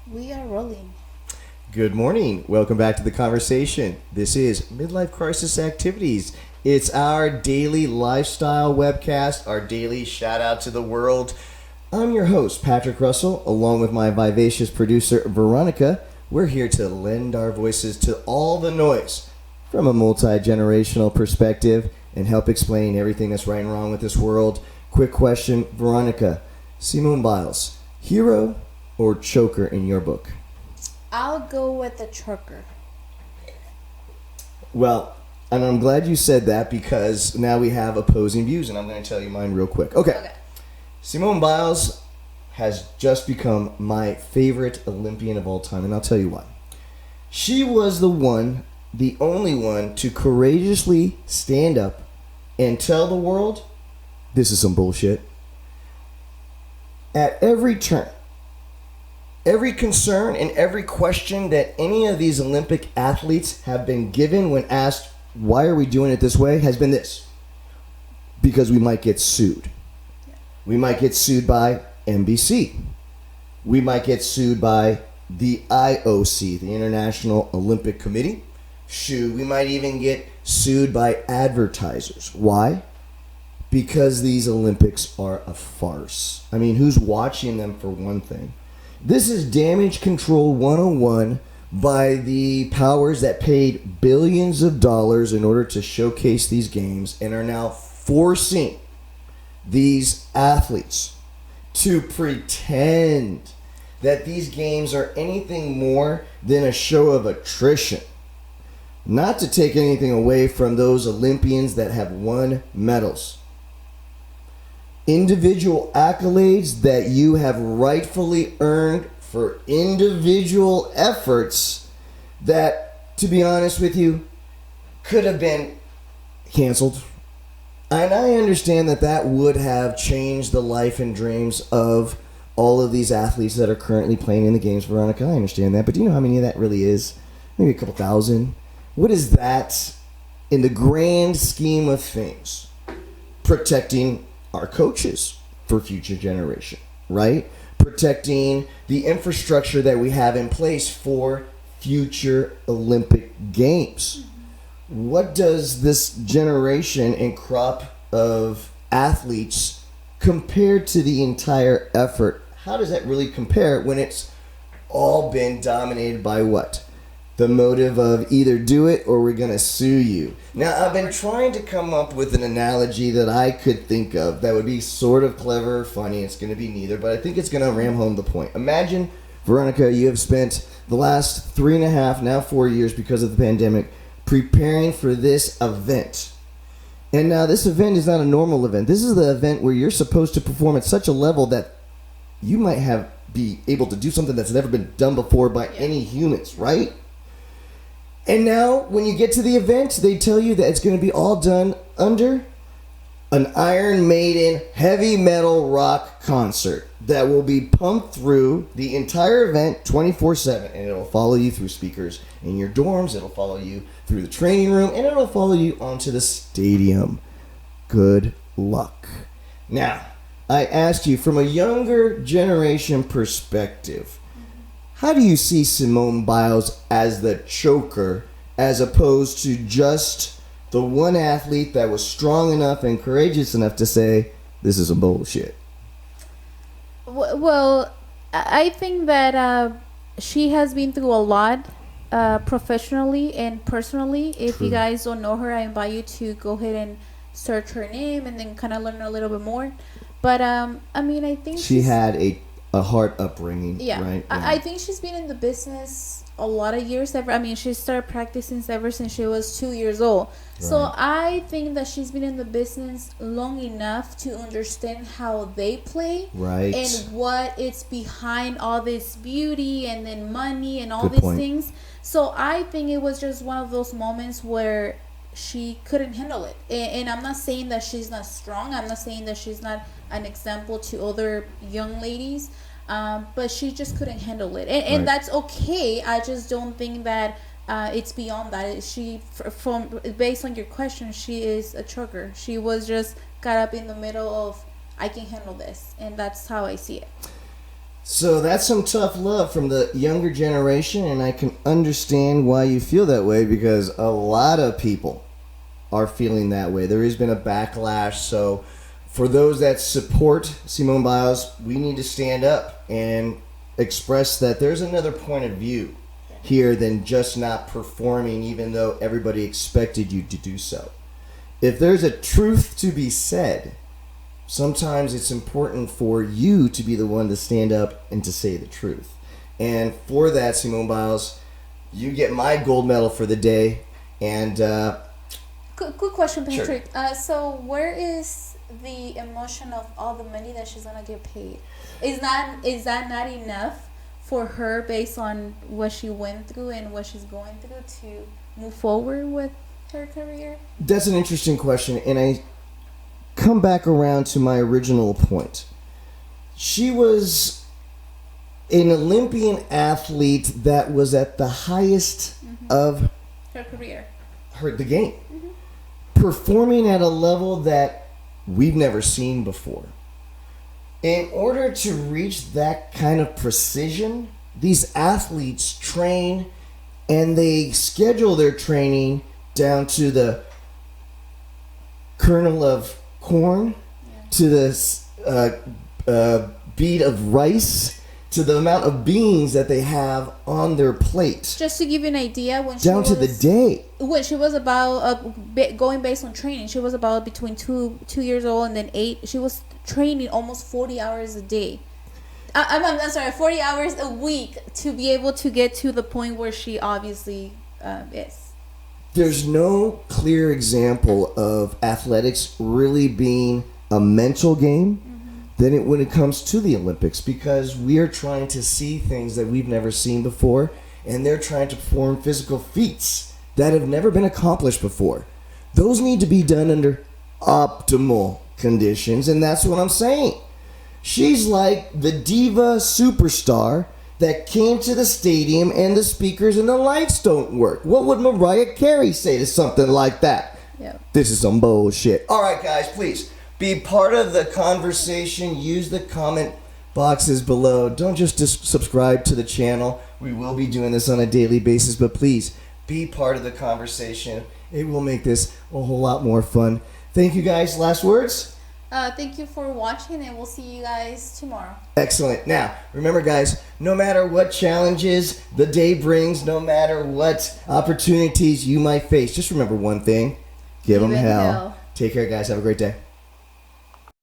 We are rolling. Good morning. Welcome back to the conversation. This is Midlife Crisis Activities. It's our daily lifestyle webcast, our daily shout out to the world. I'm your host, Patrick Russell, along with my vivacious producer, Veronica. We're here to lend our voices to all the noise from a multi-generational perspective and help explain everything that's right and wrong with this world. Quick question, Veronica. Simone Biles, hero or choker in your book? I'll go with the choker. Well, and I'm glad you said that because now we have opposing views, and I'm going to tell you mine real quick. Okay. Simone Biles has just become my favorite Olympian of all time, and I'll tell you why. She was the only one to courageously stand up and tell the world, this is some bullshit. At every turn, every concern and every question that any of these Olympic athletes have been given when asked, why are we doing it this way, has been this. Because we might get sued. We might get sued by NBC. We might get sued by the IOC, the International Olympic Committee. Shoot, we might even get sued by advertisers. Why? Because these Olympics are a farce. I mean, who's watching them for one thing? This is damage control 101 by the powers that paid billions of dollars in order to showcase these games and are now forcing these athletes to pretend that these games are anything more than a show of attrition. Not to take anything away from those Olympians that have won medals. Individual accolades that you have rightfully earned for individual efforts that, to be honest with you, could have been canceled. And I understand that that would have changed the life and dreams of all of these athletes that are currently playing in the games, Veronica. I understand that. But do you know how many of that really is? Maybe a couple thousand. What is that in the grand scheme of things? Protecting our coaches for future generation, right? Protecting the infrastructure that we have in place for future Olympic Games. What does this generation and crop of athletes compare to the entire effort? How does that really compare when it's all been dominated by what? The motive of either do it or we're going to sue you. Now, I've been trying to come up with an analogy that I could think of that would be sort of clever or funny. It's going to be neither, but I think it's going to ram home the point. Imagine, Veronica, you have spent the last 3.5, now 4 years because of the pandemic, preparing for this event. And now this event is not a normal event. This is the event where you're supposed to perform at such a level that you might be able to do something that's never been done before by any humans, right? And now, when you get to the event, they tell you that it's going to be all done under an Iron Maiden heavy metal rock concert that will be pumped through the entire event 24/7. And it'll follow you through speakers in your dorms, it'll follow you through the training room, and it'll follow you onto the stadium. Good luck. Now, I asked you from a younger generation perspective, how do you see Simone Biles as the choker as opposed to just the one athlete that was strong enough and courageous enough to say, this is some bullshit? Well, I think that she has been through a lot professionally and personally. If you guys don't know her, I invite you to go ahead and search her name and then kind of learn a little bit more. But I mean, I think she had a hard upbringing, yeah, right? Yeah. I think she's been in the business a lot of years. I mean, she started practicing ever since she was 2 years old. Right. So I think that she's been in the business long enough to understand how they play, right, and what it's behind all this beauty and then money and all these things. So I think it was just one of those moments where she couldn't handle it. And I'm not saying that she's not strong. I'm not saying that she's not an example to other young ladies. But she just couldn't handle it. And that's okay. I just don't think that it's beyond that. She, from based on your question, she is a choker. She was just got up in the middle of, I can handle this. And that's how I see it. So that's some tough love from the younger generation, and I can understand why you feel that way because a lot of people are feeling that way. There has been a backlash, so for those that support Simone Biles, we need to stand up and express that there's another point of view here than just not performing even though everybody expected you to do so. If there's a truth to be said, sometimes it's important for you to be the one to stand up and to say the truth. And for that, Simone Biles, you get my gold medal for the day. And quick question, Patrick. Sure. So where is the emotion of all the money that she's gonna get paid? Is that not enough for her based on what she went through and what she's going through to move forward with her career? That's an interesting question, and I come back around to my original point. She was an Olympian athlete that was at the highest of her career, the game, performing at a level that we've never seen before. In order to reach that kind of precision, these athletes train and they schedule their training down to the kernel of corn, to the bead of rice, to the amount of beans that they have on their plate. Just to give you an idea, when down to the day. When she was about going based on training, she was about between 2 years old and then 8. She was training almost 40 hours a day. I'm sorry, 40 hours a week to be able to get to the point where she obviously is. There's no clear example of athletics really being a mental game than when it comes to the Olympics, because we are trying to see things that we've never seen before, and they're trying to perform physical feats that have never been accomplished before. Those need to be done under optimal conditions, and that's what I'm saying. She's like the diva superstar that came to the stadium and the speakers and the lights don't work. What would Mariah Carey say to something like that? Yeah. This is some bullshit. All right, guys, please be part of the conversation. Use the comment boxes below. Don't just subscribe to the channel. We will be doing this on a daily basis, but please be part of the conversation. It will make this a whole lot more fun. Thank you, guys. Last words? Thank you for watching, and we'll see you guys tomorrow. Excellent. Now, remember, guys, no matter what challenges the day brings, no matter what opportunities you might face, just remember one thing. Give them hell. Take care, guys. Have a great day.